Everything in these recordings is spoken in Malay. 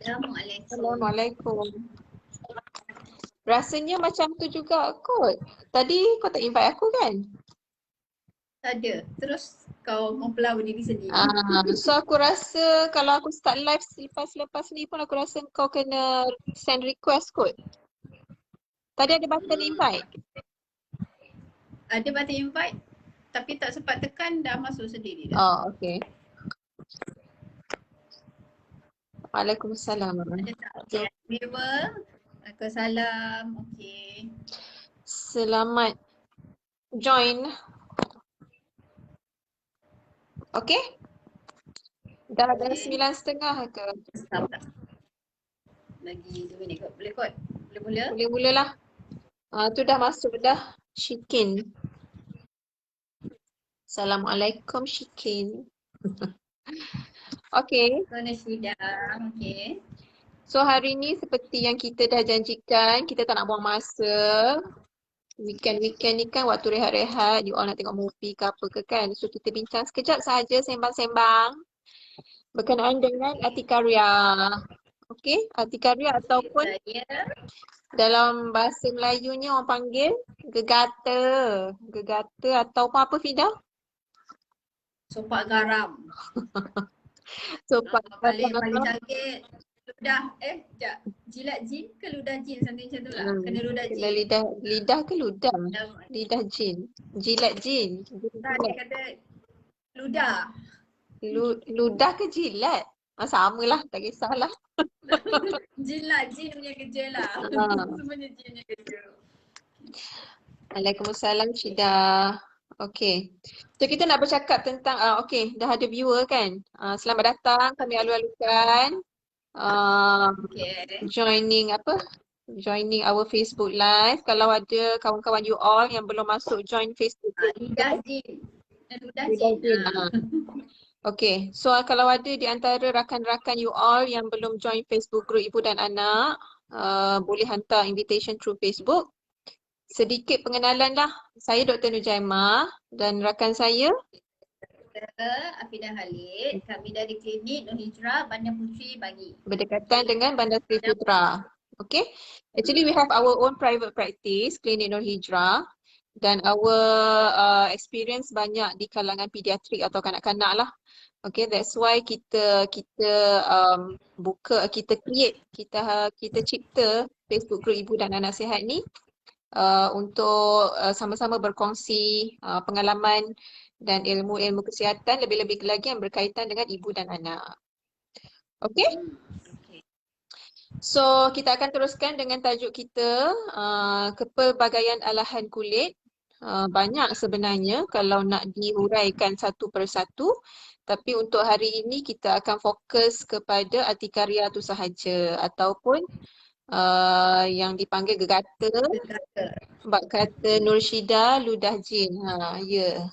Assalamualaikum. Assalamualaikum. Rasanya macam tu juga kot. Tadi kau tak invite aku kan? Tak ada. Terus kau mempela diri sendiri. So aku rasa kalau aku start live selepas ni pun aku rasa kau kena send request kot. Tadi ada button invite. Ada button invite tapi tak sempat tekan, dah masuk sendiri dah. Oh, okay. Waalaikumsalam. Ada tak? Okay. Viewer. Waalaikumsalam. Okay. Selamat join. Okay? Dah ada Okay. 9:30 ke? Stop dah. Lagi 2 minit kot. Boleh kot? Boleh mula? Boleh mulalah. Tu dah masuk dah. Shikin. Assalamualaikum Shikin. Okay. Kau Nashida. Okay. So hari ni seperti yang kita dah janjikan, kita tak nak buang masa. Weekend-weekend ni kan waktu rehat-rehat, you all nak tengok movie ke apa ke kan. So kita bincang sekejap sahaja sembang-sembang berkenaan dengan artikarya. Okay, artikarya ataupun Saya dalam bahasa Melayunya orang panggil gegata. Gegata ataupun apa Fida? sopak garam. So Paling canggih ludah sekejap. Jilat jin ke ludah jin, something macam tu lah. Kena ludah kena jin. lidah ke ludah? Lidah jin. Jilat jin. Tak, dia kata ludah. Ludah ke jilat? Samalah, tak kisahlah. Jin lah, jin punya kerja lah. Semuanya jin punya kerja. Waalaikumsalam Syida. Okay. So kita nak bercakap tentang, okay, dah ada viewer kan? Selamat datang, kami alu-alukan. Okay. Joining our Facebook live. Kalau ada kawan-kawan you all yang belum masuk join Facebook group Lidah jin. Ludah jin. Okay, so kalau ada di antara rakan-rakan you all yang belum join Facebook group Ibu dan Anak, boleh hantar invitation through Facebook. Sedikit pengenalan lah. Saya Dr. Nujaimah dan rakan saya Afidah Khalid. Kami dari klinik Nur Hijrah, Bandar Puteri Bangi. berdekatan dengan Bandar Seri Putra. Okay, actually we have our own private practice, Klinik Nur Hijrah. Dan our experience banyak di kalangan pediatrik atau kanak-kanak lah. Okay, that's why kita kita cipta Facebook group Ibu dan Anak Sihat ni untuk sama-sama berkongsi pengalaman dan ilmu-ilmu kesihatan, lebih-lebih lagi yang berkaitan dengan ibu dan anak. Okay? So, kita akan teruskan dengan tajuk kita, kepelbagaian alahan kulit. Banyak sebenarnya kalau nak dihuraikan satu persatu. Tapi untuk hari ini kita akan fokus kepada artikarya tu sahaja ataupun yang dipanggil gegata. Sebab kata Nursyida ludah jin. Ya.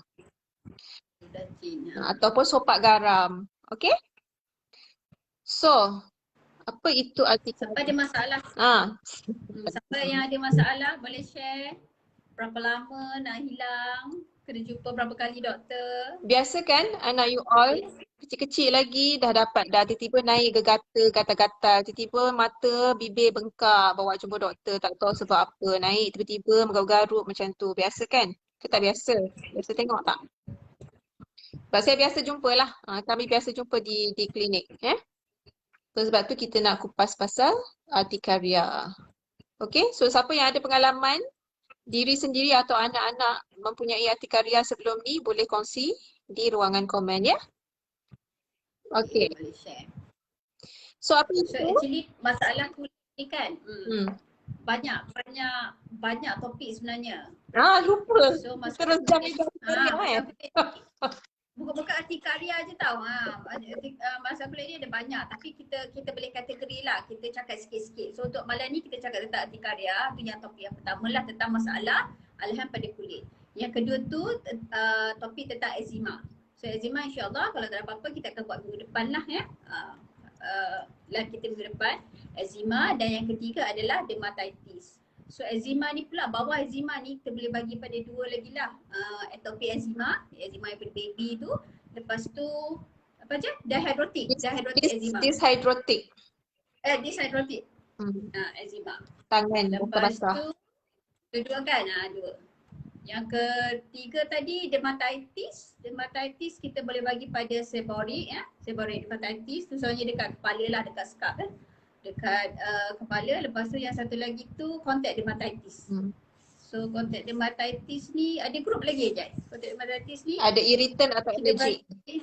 Ludah jin. Ataupun sopak garam. Okay? So, apa itu artikarya? Siapa ada masalah? Siapa yang ada masalah boleh share. Berapa lama nak hilang? Kena jumpa berapa kali doktor? Biasa kan anak you all kecil-kecil lagi dah dapat dah tiba-tiba naik gegata, gatal-gatal, tiba-tiba mata, bibir bengkak, bawa jumpa doktor tak tahu sebab apa, naik tiba-tiba menggaruk-garuk macam tu. Biasa kan? Ke tak biasa? Biasa tengok tak? Sebab saya biasa jumpa lah. Kami biasa jumpa di klinik. So, sebab tu kita nak kupas pasal artikarya. Okay, so siapa yang ada pengalaman diri sendiri atau anak-anak mempunyai artikarya sebelum ni boleh kongsi di ruangan komen ya. Okay. Boleh share. So apa itu? So actually masalah kulit ni kan banyak topik sebenarnya. Lupa. So Terus jangan bukan artikarya je tau. Masalah kulit ni ada banyak tapi kita boleh kategori lah. Kita cakap sikit-sikit. So untuk malam ni kita cakap tentang artikarya. Itu yang topik yang pertama lah tentang masalah alahan pada kulit. Yang kedua tu topik tentang eczema. So eczema insyaAllah kalau tak ada apa-apa kita akan buat minggu depan lah ya. Live kita minggu depan. Eczema dan yang ketiga adalah dermatitis. So eczema ni pula, bawah eczema ni kita boleh bagi pada dua lagi lah. Atopic eczema yang pada baby tu. Lepas tu apa je? Dihydrotic eczema. Dishydrotic. Dysarthrotic. Hmm. Eczema. Tangan muka Lepas basah. tu kedua kan, dua. Yang ketiga tadi dermatitis. Dermatitis kita boleh bagi pada seborrheic Seborrheic dermatitis tu soalnya dekat kepala lah, dekat scalp dekat kepala. Lepas tu yang satu lagi tu contact dermatitis. So contact dermatitis ni ada grup lagi je. Contact dermatitis ni Ada irritant atau kita allergic. bagi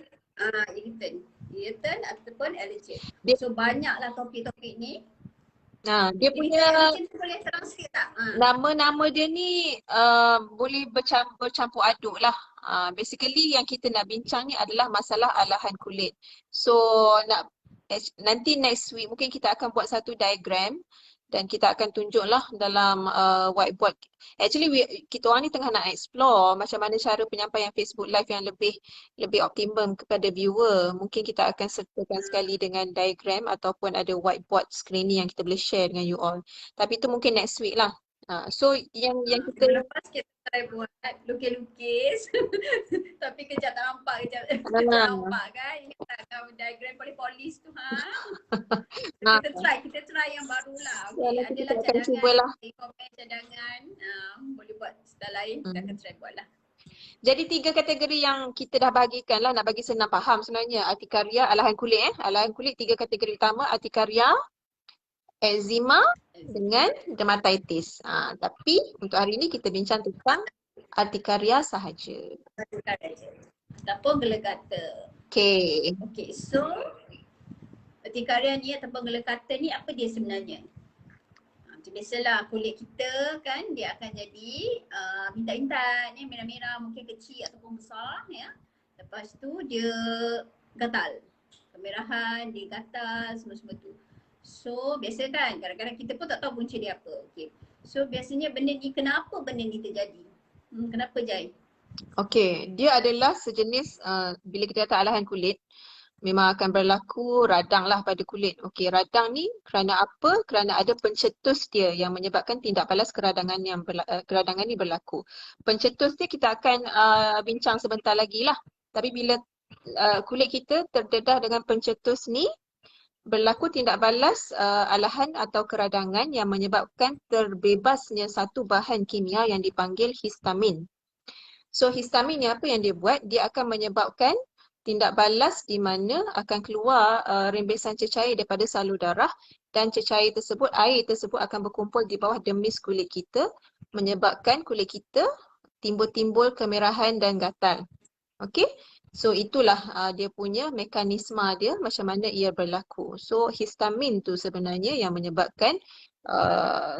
irritant ataupun allergic. Dia, So banyaklah topik-topik ni. dia Jadi punya allergen tu boleh terang sikit tak? nama-nama dia ni boleh bercampur aduk lah. Basically yang kita nak bincang ni adalah masalah alahan kulit. So nanti next week mungkin kita akan buat satu diagram dan kita akan tunjuklah dalam whiteboard. Actually kita orang ni tengah nak explore macam mana cara penyampaian Facebook Live yang lebih optimum kepada viewer. Mungkin kita akan sertakan sekali dengan diagram ataupun ada whiteboard screening yang kita boleh share dengan you all. Tapi itu mungkin next week lah. So yang kita Lepas kita try buat lukis-lukis tapi kejap tak nampak, kejap tak nampak kan. Ingat tak diagram polis tu So, kita try yang barulah. nanti Okay, kita adalah akan cubalah. komen cadangan. Boleh buat style lain, kita akan try buat lah. Jadi 3 kategori yang kita dah bagikan lah, nak bagi senang faham sebenarnya. Artikaria, alahan kulit Alahan kulit 3 kategori utama, artikaria, eczema dengan dermatitis. Tapi untuk hari ini kita bincang tentang artikaria sahaja. Ataupun gelegata. Okay, So artikaria ni ataupun gelegata ni apa dia sebenarnya? Macam biasalah kulit kita kan dia akan jadi bintan-bintan merah-merah, mungkin kecil ataupun besar Lepas tu dia gatal. Kemerahan, dia gatal, semua-semua tu. So biasa kan kadang-kadang kita pun tak tahu punca dia apa. Okay. So biasanya kenapa benda ni terjadi? Kenapa Jai? Okay, dia adalah sejenis bila kita kata alahan kulit, memang akan berlaku radang lah pada kulit. Okey, radang ni kerana apa? Kerana ada pencetus dia yang menyebabkan tindak balas keradangan keradangan ni berlaku. Pencetus dia kita akan bincang sebentar lagi lah. Tapi bila kulit kita terdedah dengan pencetus ni, berlaku tindak balas alahan atau keradangan yang menyebabkan terbebasnya satu bahan kimia yang dipanggil histamin. So histamin ni apa yang dia buat? Dia akan menyebabkan tindak balas di mana akan keluar rembesan cecair daripada salur darah dan cecair tersebut, air tersebut akan berkumpul di bawah dermis kulit kita menyebabkan kulit kita timbul-timbul kemerahan dan gatal. Okey? So itulah dia punya mekanisme dia macam mana ia berlaku. So histamin tu sebenarnya yang menyebabkan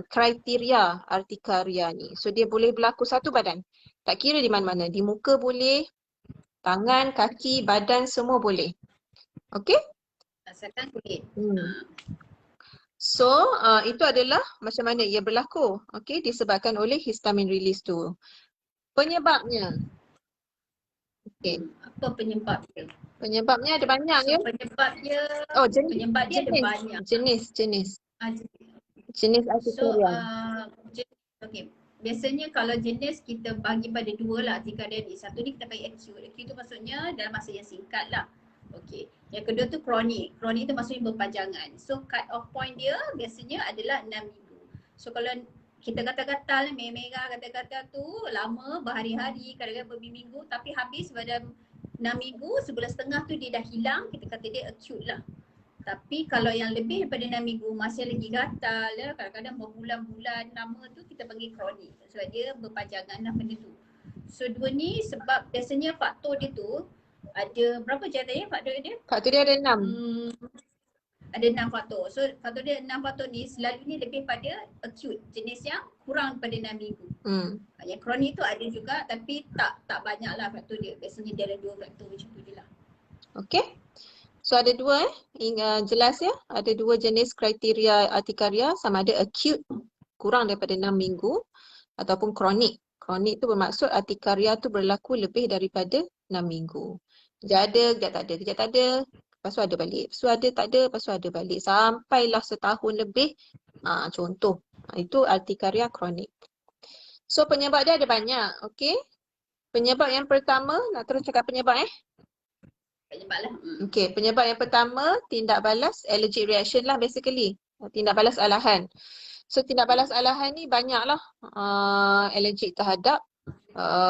kriteria artikaria ni. So dia boleh berlaku satu badan. Tak kira di mana-mana. Di muka boleh, tangan, kaki, badan semua boleh. Okey? Asalkan kulit. So itu adalah macam mana ia berlaku. Okey, disebabkan oleh histamin release tu. Penyebabnya. Okey. Apa penyebab dia? Penyebabnya ada banyak ya. Penyebab dia penyebab dia ada banyak. Jenis So artikaria. okey. Biasanya kalau jenis kita bagi pada dua lah artikaria ni. Satu ni kita bagi acute. Acute tu maksudnya dalam masa yang singkat lah. Okey. Yang kedua tu kronik. Kronik tu maksudnya berpanjangan. So cut off point dia biasanya adalah 6 minggu. So kalau kita gatal-gatal, merah-merah gatal-gatal tu lama, berhari-hari, kadang-kadang berminggu, tapi habis pada 6 minggu, sebulan setengah tu dia dah hilang, kita kata dia acute lah. Tapi kalau yang lebih daripada 6 minggu masih lagi gatal ya, kadang-kadang berbulan-bulan lama tu kita panggil kronik. Sebab dia berpanjangan lah benda tu. So dua ni sebab biasanya faktor dia tu ada berapa je tadi faktor dia? Faktor dia ada 6. Ada 6 faktor. So faktor dia 6 faktor ni selalunya lebih pada acute, jenis yang kurang daripada 6 minggu. Yang kronik tu ada juga tapi tak banyak lah faktor dia. Biasanya dia ada 2 faktor macam tu je lah. Okey. So ada 2 jelas ya. Ada 2 jenis kriteria artikaria, sama ada acute kurang daripada 6 minggu ataupun kronik. Kronik tu bermaksud artikaria tu berlaku lebih daripada 6 minggu. Kejap ada, kejap tak ada, kejap tak ada. Lepas tu ada balik. Lepas tu ada tak ada, lepas tu ada balik. Sampailah setahun lebih. Contoh. Itu artikaria kronik. So penyebab dia ada banyak. Okey. Penyebab yang pertama, nak terus cakap penyebab Penyebab lah. Okey, penyebab yang pertama tindak balas allergic reaction lah basically. Tindak balas alahan. So tindak balas alahan ni banyaklah. Allergic terhadap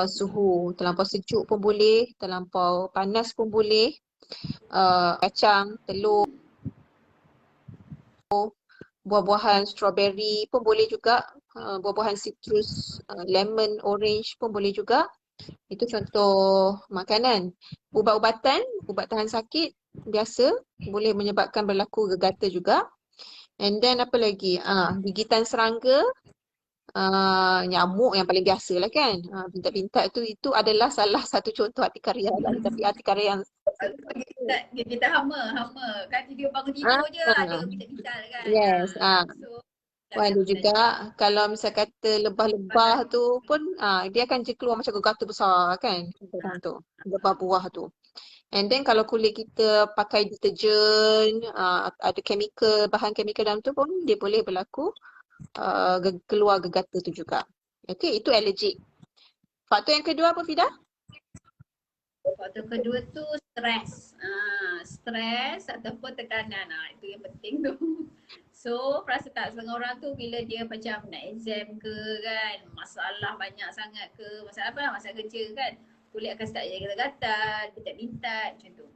suhu, terlampau sejuk pun boleh, terlampau panas pun boleh, kacang, telur, buah-buahan strawberry pun boleh juga, buah-buahan citrus, lemon, orange pun boleh juga. Itu contoh makanan. Ubat-ubatan, ubat tahan sakit biasa boleh menyebabkan berlaku gegata juga. And then apa lagi? Gigitan serangga, nyamuk yang paling biasa lah kan. Bintak-bintak tu itu adalah salah satu contoh artikaria lah. Tapi artikaria yang Kita hama kan dia bangun ah, tidur je ada ah, bincang-bincang kan. yes. So Pun ada juga kalau misal kata lebah-lebah tu pun dia akan je keluar macam gegata besar kan kadang tu lebah buah tu. And then kalau kulit kita pakai deterjen, ada chemical, bahan chemical dalam tu pun dia boleh berlaku keluar gegata tu juga. Okay, itu allergic. Faktor yang kedua apa Fida? Faktor kedua tu stres. Stres ataupun tekanan. Itu yang penting tu. So, perasan tak setengah orang tu bila dia macam nak exam ke kan, masalah banyak sangat ke, masalah apa lah, masalah kerja kan, kulit akan start jadi gatal-gatal, bintat-bintat macam tu.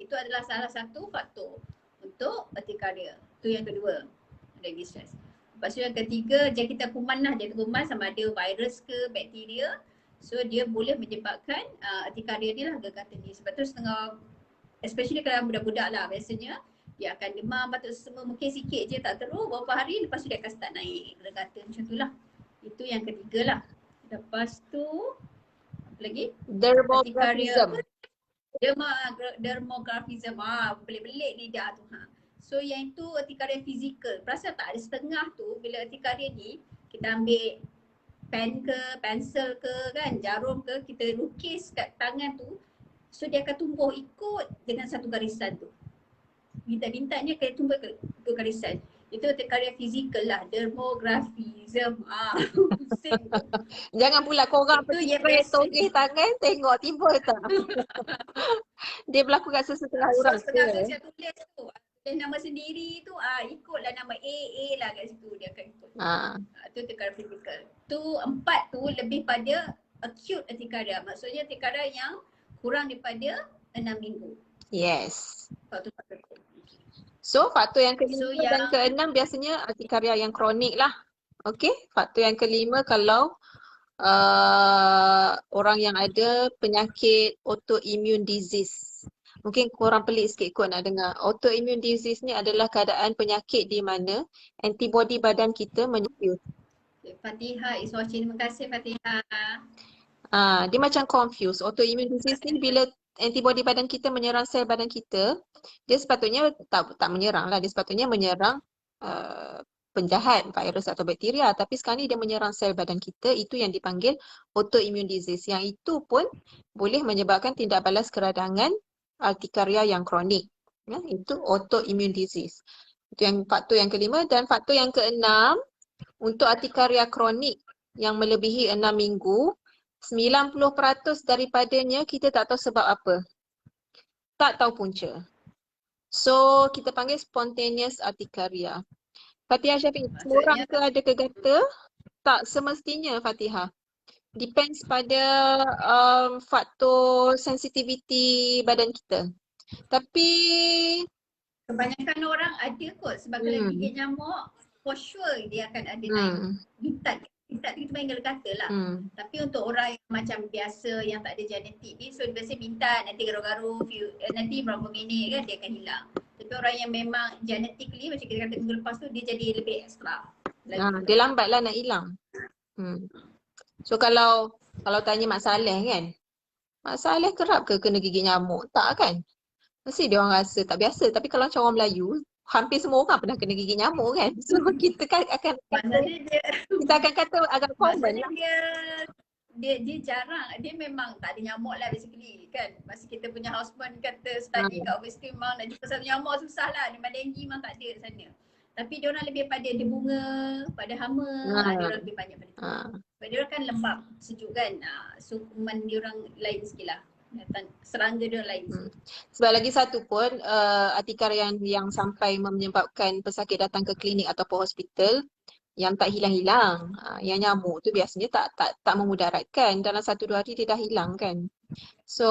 Itu adalah salah satu faktor untuk urtikaria. Itu yang kedua, lagi stres. Lepas tu yang ketiga, jangkitan kuman lah. Jangkitan kuman sama ada virus ke, bakteria. So dia boleh menyebabkan urtikaria ni lah gegatan ni. Sebab tu setengah, especially kalau budak-budak lah biasanya, dia akan demam, batuk sesama mungkin sikit je tak teruk, beberapa hari lepas tu dia akan start naik gegatan macam tu lah. Itu yang ketiga lah. Lepas tu, apa lagi? Dermographism. Dermographism. Belik-belik lidah tu. So yang itu urtikaria fizikal. Perasan tak ada setengah tu bila urtikaria ni kita ambil pen ke, pensel ke kan, jarum ke, kita lukis kat tangan tu. So dia akan tumbuh ikut dengan satu garisan tu. Bintak-bintaknya akan tumbuh ke garisan. Itu urtikaria fizikal lah, dermographism. Pusing tu. Jangan pula korang pergi togeh tangan tengok timbul tak. Dia berlaku kat sesetengah orang. Setengah tu saya tulis tu. Dan nama sendiri tu ikutlah nama A lah kat situ dia akan ikut. Tu urtikaria fizikal. Tu empat tu lebih pada acute urtikaria. Maksudnya urtikaria yang kurang daripada 6 minggu. Yes. Faktor-faktor. So faktor yang kelima dan keenam biasanya urtikaria yang kronik lah. Okey, faktor yang kelima kalau orang yang ada penyakit autoimmune disease. Mungkin korang pelik sikit kot nak dengar. Autoimmune disease ni adalah keadaan penyakit di mana antibody badan kita menyusut. Fatihah is watching. Terima kasih Fatihah. Dia macam confused. Autoimmune disease ni bila antibody badan kita menyerang sel badan kita, dia sepatutnya tak menyerang lah. Dia sepatutnya menyerang penjahat, virus atau bakteria. Tapi sekarang ni dia menyerang sel badan kita, itu yang dipanggil autoimmune disease. Yang itu pun boleh menyebabkan tindak balas keradangan urtikaria yang kronik. Itu autoimmune disease. Itu yang faktor yang kelima. Dan faktor yang keenam, untuk urtikaria kronik yang melebihi 6 minggu, 90% daripadanya kita tak tahu sebab apa. Tak tahu punca. So, kita panggil spontaneous urtikaria. Fatihah Syafiq, semua orang ke ada gegata? Tak semestinya Fatihah. Depends pada faktor sensitivity badan kita. Tapi kebanyakan orang ada kot sebab kalau gigit nyamuk, for sure dia akan ada naik bintat. Bintat tu kita panggil gegata lah. Tapi untuk orang yang macam biasa yang tak ada genetik ni, so biasa bintat, nanti garu-garu, nanti berapa minit kan dia akan hilang. Tapi orang yang memang genetically macam kita kata minggu lepas tu dia jadi lebih ekstra. Dia lambatlah nak hilang. So kalau tanya Mak Saleh kan, Mak Saleh kerap ke kena gigit nyamuk? Tak kan? Mesti dia orang rasa tak biasa. Tapi kalau macam orang Melayu, hampir semua orang pernah kena gigit nyamuk kan. So kita kan akan kita akan kata agak common lah. Dia jarang, dia memang tak ada nyamuk lah basically kan. Masa kita punya houseman kata study kat overseas memang nak jumpa satu nyamuk susah lah. Memang denggi memang tak ada sana. Tapi dia orang lebih pada dia bunga, pada hama, dia orang lebih banyak pada tu. Sebab dia orang kan lembab, sejuk kan. So kuman dia orang lain sikit lah. serangga dia lain. Sebab lagi satu pun artikaria yang sampai menyebabkan pesakit datang ke klinik ataupun hospital yang tak hilang-hilang. Yang nyamuk tu biasanya tak memudaratkan. Dalam 1-2 hari dia dah hilang kan. So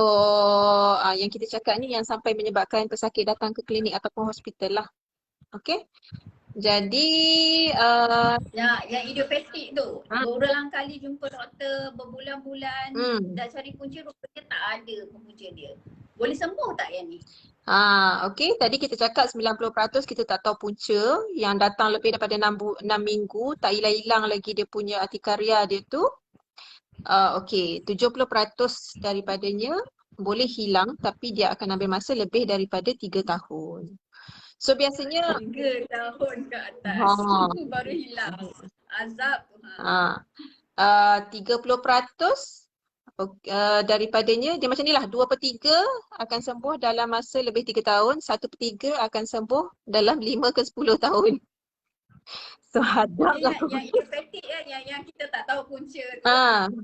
yang kita cakap ni yang sampai menyebabkan pesakit datang ke klinik ataupun hospital lah. Okay. Jadi Yang idiopatik tu, berulang kali jumpa doktor berbulan-bulan dah cari punca, rupanya tak ada punca dia. Boleh sembuh tak yang ni? Okey. Tadi kita cakap 90% kita tak tahu punca, yang datang lebih daripada 6 minggu, tak hilang-hilang lagi dia punya artikaria dia tu. Okey, 70% daripadanya boleh hilang tapi dia akan ambil masa lebih daripada 3 tahun. So biasanya 3 tahun ke atas baru hilang. Azab tu. 30% daripadanya dia macam ni lah, 2/3 akan sembuh dalam masa lebih 3 tahun, 1/3 akan sembuh dalam 5 ke 10 tahun. So hadaplah. Yang idiopatik yang kita tak tahu punca tu.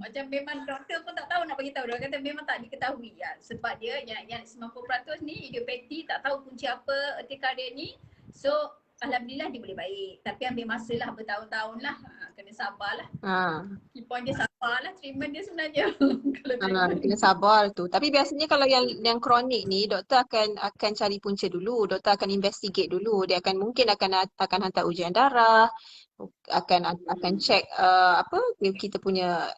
Macam memang doktor pun tak tahu nak bagi tahu. Dia kata memang tak diketahui sebab dia yang 90% ni idiopatik, tak tahu punca apa urtikaria ni. So alhamdulillah dia boleh baik. Tapi ambil masa lah, bertahun-tahun lah. Kena sabar lah. Key point dia sabar lah, treatment dia sebenarnya. Kena sabar tu. Tapi biasanya kalau yang kronik ni, doktor akan cari punca dulu. Doktor akan investigate dulu. Dia akan hantar ujian darah, akan check kita punya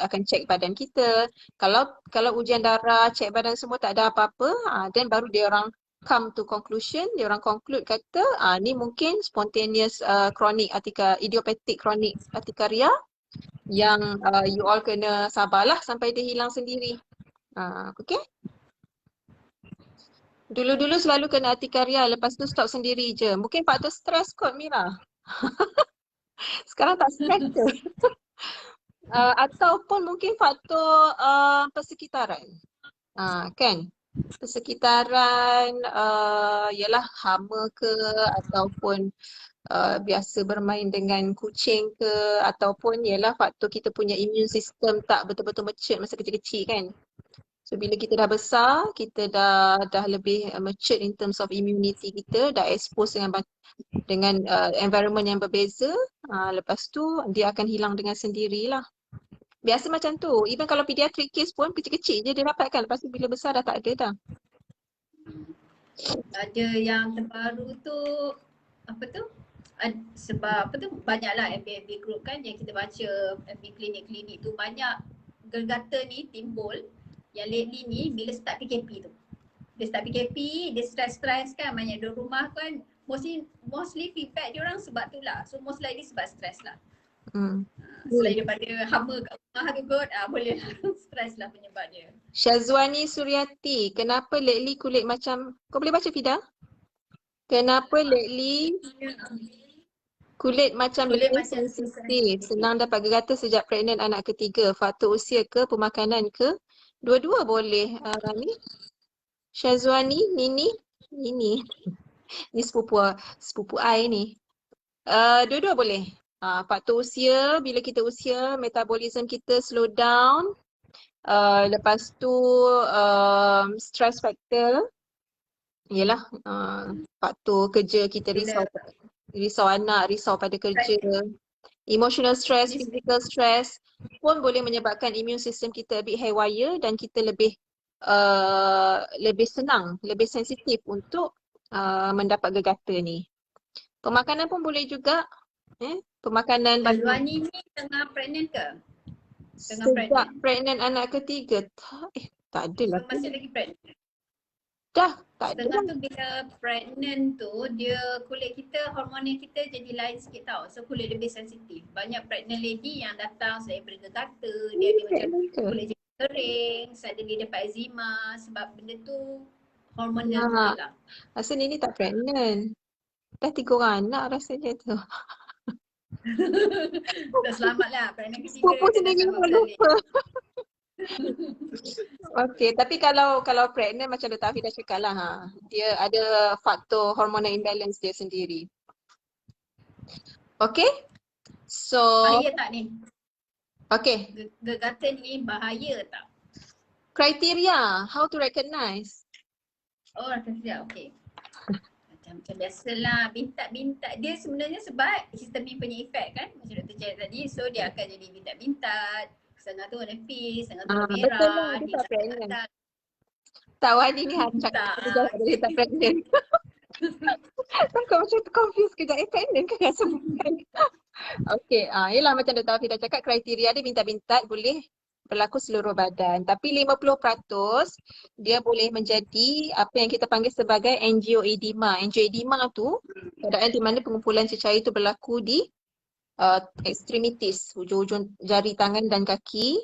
akan check badan kita. Kalau ujian darah, check badan semua tak ada apa-apa, then baru dia orang come to conclusion, dia orang conclude kata ni mungkin spontaneous idiopathic chronic urticaria yang you all kena sabarlah sampai dia hilang sendiri. Okay? Dulu-dulu selalu kena urtikaria, lepas tu stop sendiri je. Mungkin faktor stres kot, Mira. Sekarang tak stres ke? Ataupun mungkin faktor persekitaran. Kan? Persekitaran ialah hama ke ataupun biasa bermain dengan kucing ke, ataupun ialah faktor kita punya immune system tak betul-betul mature masa kecil-kecil kan. So bila kita dah besar, kita dah lebih mature in terms of immunity kita, dah expose dengan environment yang berbeza, lepas tu dia akan hilang dengan sendirilah. Biasa macam tu. Even kalau pediatric case pun kecil-kecil je dia dapatkan, lepas tu bila besar dah tak ada dah. Ada yang terbaru tu apa tu? Sebab apa tu, banyaklah FB group kan yang kita baca, FB klinik-klinik tu banyak gergata ni timbul yang lately ni bila start PKP tu. Dia start PKP, dia stres-stres kan, banyak di rumah kan, mostly feedback dia orang sebab tu lah. So most likely sebab stres lah. Selain daripada hama kat rumah tu kot, boleh lah stres lah penyebab dia. Syazwani Suryati, kenapa lately kulit macam, kau boleh baca Fida? Kenapa lately kulit macam sensitif, senang dapat gergata sejak pregnant anak ketiga, faktor usia ke, pemakanan ke? Dua-dua boleh. Ni Syazwani, Nini. Ni sepupu I ni. Dua-dua boleh. Faktor usia, bila kita usia, metabolism kita slow down. Lepas tu stress factor. Yalah, faktor kerja kita risau anak, risau pada kerja. Emotional stress, physical stress pun boleh menyebabkan immune system kita a bit haywire dan kita lebih senang, lebih sensitif untuk mendapat gergata ni. Pemakanan pun boleh juga. Pemakanan Syazwani ni tengah pregnant ke? Sejak pregnant anak ketiga. Tak adalah. Masih lagi pregnant? Dah, tak ada. Tengah tu bila pregnant tu, dia kulit kita, hormonal kita jadi lain sikit tau. So kulit lebih sensitif. Banyak pregnant lady yang datang selain bergergata, dia ada macam kulit jadi kering, suddenly dapat eczema sebab benda tu hormonal betul lah. Rasa ni tak pregnant. Dah 3 orang anak rasanya tu. Dah selamat lah, pregnant ketiga Sepupu sendiri pun lupa. Okay, tapi kalau pregnant macam Dr. Afi dah cakap lah, dia ada faktor hormonal imbalance dia sendiri. Okay, so bahaya tak ni? okay. Gergata ni bahaya tak? Criteria, how to recognize. Oh, rakyat, okey. Macam biasalah, bintat-bintat. Dia sebenarnya sebab histamin punya efek kan, macam Dr. cakap tadi. So dia akan jadi bintat-bintat. Setengah tu warna peach, setengah tu warna Betul lah, merah. dia Dia tak cakap kat pregnant. atas. Tak, Wani ni hacak. Dia jawab dia tak pregnant. Takut macam confused kejap. Pregnant ke rasa bukan? Okey, yelah macam Dr. Afiq dah cakap, kriteria dia bintat-bintat boleh berlaku seluruh badan. Tapi 50% dia boleh menjadi apa yang kita panggil sebagai angioedema. Angioedema tu keadaan di mana pengumpulan cecair itu berlaku di extremities, hujung-hujung jari tangan dan kaki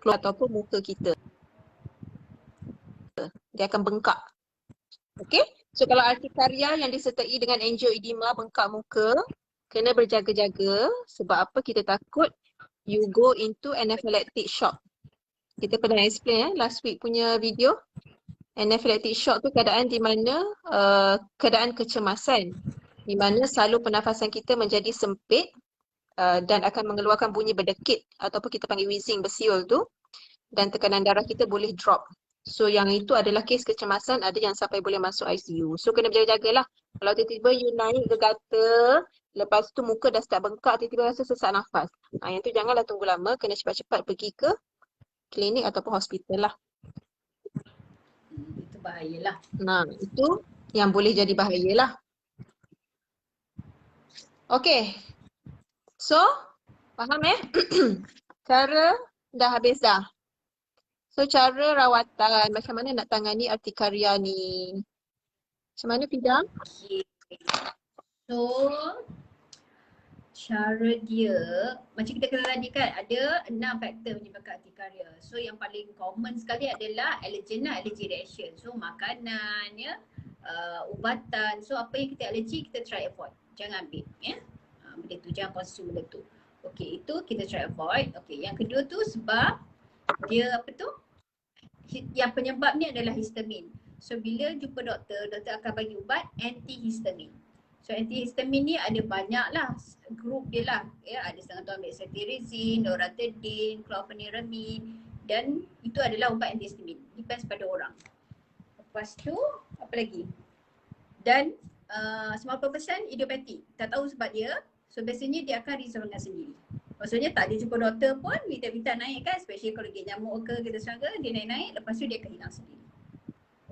ataupun muka kita. Dia akan bengkak. Okey? So kalau artikaria yang disertai dengan angioedema bengkak muka, kena berjaga-jaga sebab apa kita takut you go into anaphylactic shock. Kita pernah explain last week punya video. Anaphylactic shock tu keadaan di mana keadaan kecemasan di mana salur pernafasan kita menjadi sempit dan akan mengeluarkan bunyi berdekit ataupun kita panggil wheezing, bersiul tu, dan tekanan darah kita boleh drop. So yang itu adalah kes kecemasan, ada yang sampai boleh masuk ICU. So kena berjaga-jagalah. Kalau tiba-tiba you naik gergata, lepas tu muka dah start bengkak, tiba-tiba rasa sesak nafas. Yang tu janganlah tunggu lama, kena cepat-cepat pergi ke klinik ataupun hospital lah. Itu bahayalah. Nah, itu yang boleh jadi bahayalah. Okay. So, faham Cara dah habis dah. So, cara rawatan, macam mana nak tangani artikaria ni? Macam mana, Fida? Okay. So, cara dia, macam kita kena tadi kan, ada 6 faktor menyebabkan artikaria. So, yang paling common sekali adalah allergen lah, allergy reaction. So, makanan, ubatan. So, apa yang kita allergi, kita try avoid. Jangan ambil, benda tu, jangan consume benda tu. Okay, itu kita try avoid. Okay, yang kedua tu sebab dia apa tu? Yang penyebab ni adalah histamin. So bila jumpa doktor, doktor akan bagi ubat antihistamin. So antihistamin ni ada banyak lah grup dia lah. Ya, ada setengah tu ambil cetirizine, loratadine, chlorpheniramine, dan itu adalah ubat antihistamin. Depends pada orang. Lepas tu apa lagi? Dan 90% idiopatik. Tak tahu sebab dia. So biasanya dia akan resolve dengan sendiri. Maksudnya tak ada jumpa doktor pun, bintat-bintat naik kan, especially kalau dia nyamuk ke, kita serangga, dia naik-naik, lepas tu dia akan hilang sendiri.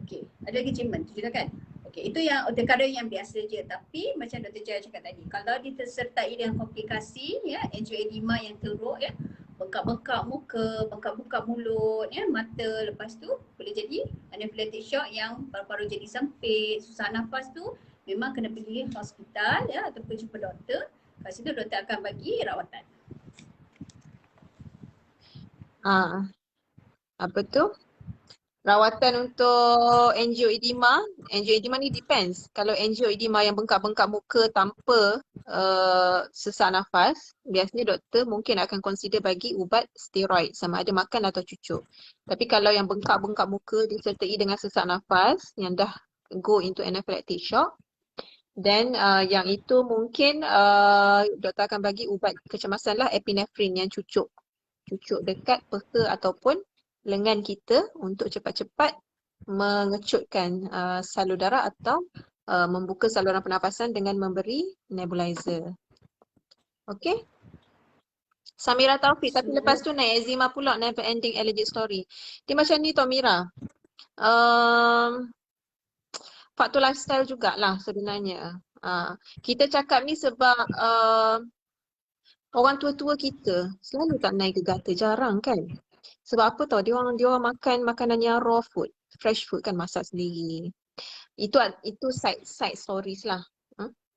Okay, ada lagi treatment, tu juga kan? Okay, itu yang perkara yang biasa je. Tapi macam Dr. Jaya cakap tadi, kalau disertai dengan komplikasi, ya, angioedema yang teruk, ya, bengkak-bengkak muka, bengkak-bengkak mulut, ya, mata, lepas tu boleh jadi anaphylactic shock yang paru-paru jadi sempit, susah nafas tu, memang kena pergi hospital, ya, ataupun jumpa doktor. Lepas itu doktor akan bagi rawatan. Apa tu? Rawatan untuk angioedema. Angioedema ni depends. Kalau angioedema yang bengkak-bengkak muka tanpa sesak nafas, biasanya doktor mungkin akan consider bagi ubat steroid sama ada makan atau cucuk. Tapi kalau yang bengkak-bengkak muka disertai dengan sesak nafas yang dah go into anaphylactic shock, then yang itu mungkin doktor akan bagi ubat kecemasan lah, epinephrine yang cucuk. Cucuk dekat peka ataupun lengan kita untuk cepat-cepat mengecutkan salur darah atau membuka saluran pernafasan dengan memberi nebulizer. Okey? Samira Taufik, tapi lepas tu naik eczema pula, never ending allergic story. Dia macam ni tau Mira. Faktor lifestyle jugalah sebenarnya. Kita cakap ni sebab orang tua-tua kita selalu tak naik gergata, jarang kan? Sebab apa tau, dia orang makan makanan yang raw food, fresh food kan, masak sendiri. Itu side stories lah.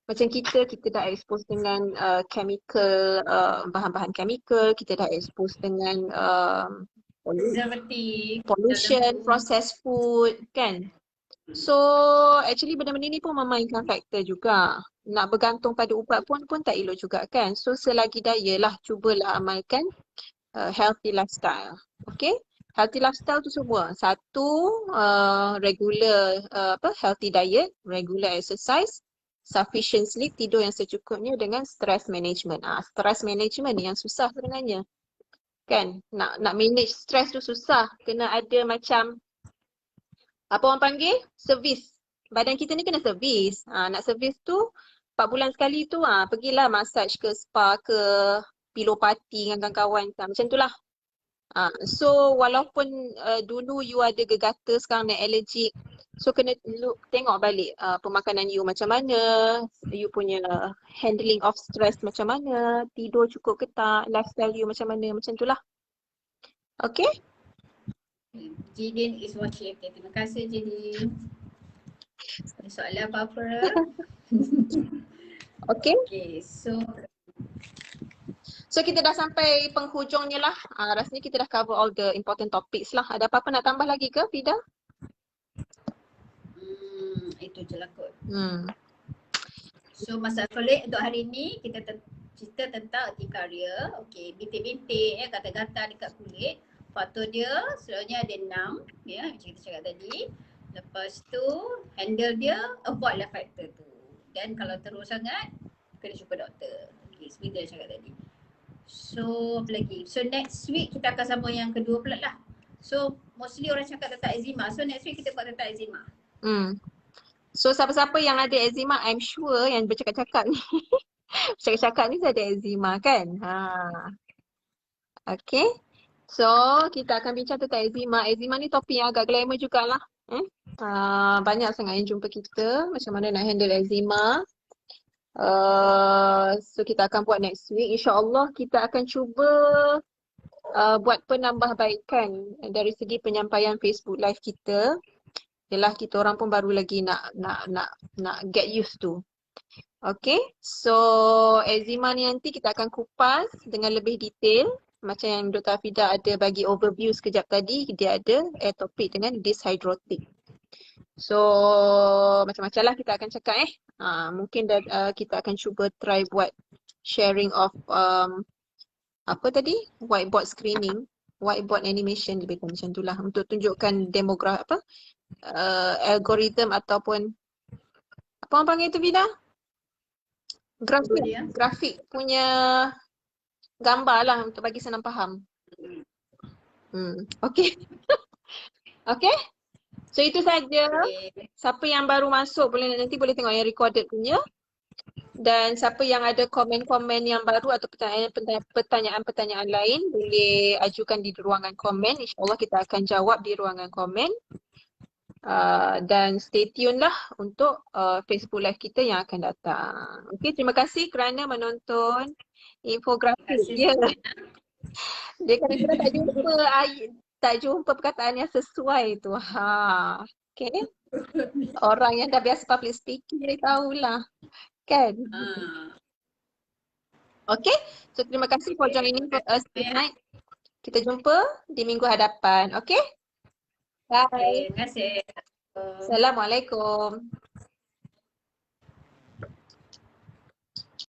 Macam kita dah expose dengan chemical, bahan-bahan chemical, kita dah expose dengan pollution, processed food kan. So actually benda-benda ni pun memainkan faktor juga. Nak bergantung pada ubat pun tak elok juga kan. So selagi daya lah, cubalah amalkan healthy lifestyle. Okay? Healthy lifestyle tu semua. Satu, regular healthy diet, regular exercise, sufficient sleep, tidur yang secukupnya, dengan stress management. Stress management ni yang susah sebenarnya. Kan? Nak manage stress tu susah. Kena ada macam apa orang panggil? Servis. Badan kita ni kena servis. Nak servis tu 4 bulan sekali tu pergilah massage ke spa ke pillow party dengan kawan-kawan. Macam tu lah. So walaupun dulu you ada gegata, sekarang ni allergic. So kena tengok balik pemakanan you macam mana, you punya handling of stress macam mana, tidur cukup ke tak, lifestyle you macam mana, macam tu lah. Okay? Jidin is watching. Okay, terima kasih Jidin. Ada soalan apa-apa? Okay? Okay, so kita dah sampai penghujungnya lah. Rasanya kita dah cover all the important topics lah. Ada apa-apa nak tambah lagi ke, Fida? itu je lah kot. So masa kulit untuk hari ni kita cerita tentang urtikaria. Okay, bintik-bintik gatal-gatal dekat kulit. Faktor dia selalunya ada 6 macam kita cakap tadi. Lepas tu handle dia, avoid lah faktor tu. Dan kalau teruk sangat kena jumpa doktor. Okay, seperti yang cakap tadi. So apa lagi? So next week kita akan sambung yang kedua pula lah. So mostly orang cakap tentang eczema. So next week kita buat tentang eczema. So siapa-siapa yang ada eczema, I'm sure yang bercakap-cakap ni bercakap-cakap ni ada eczema kan? Okay. So kita akan bincang tentang eczema. Eczema ni topik yang agak glamour jugalah. Banyak sangat yang jumpa kita macam mana nak handle eczema. So kita akan buat next week. InsyaAllah kita akan cuba buat penambahbaikan dari segi penyampaian Facebook Live kita. Yalah, kita orang pun baru lagi nak get used to. Okay, so eczema ni nanti kita akan kupas dengan lebih detail. Macam yang Dr. Hafida ada bagi overview sekejap tadi, dia ada atopic dengan dyshydrotic. So macam-macam lah kita akan cakap mungkin kita akan cuba try buat sharing of apa tadi? Whiteboard screening, whiteboard animation lebih kurang macam tu lah untuk tunjukkan algoritma ataupun apa orang panggil tu Vida? Grafik punya gambar lah untuk bagi senang faham. Okay. Okay. So itu saja. Siapa yang baru masuk nanti boleh tengok yang recorded punya. Dan siapa yang ada komen-komen yang baru atau pertanyaan-pertanyaan lain boleh ajukan di ruangan komen. InsyaAllah kita akan jawab di ruangan komen. Dan stay tune lah untuk Facebook Live kita yang akan datang. Okay, terima kasih kerana menonton infografik. Dia kadang-kadang tak jumpa perkataan yang sesuai tu. Okay. Orang yang dah biasa public speaking dia tahulah. Kan? Okay. So terima kasih for joining us tonight. Kita jumpa di minggu hadapan. Okay? Bye. Terima kasih. Assalamualaikum.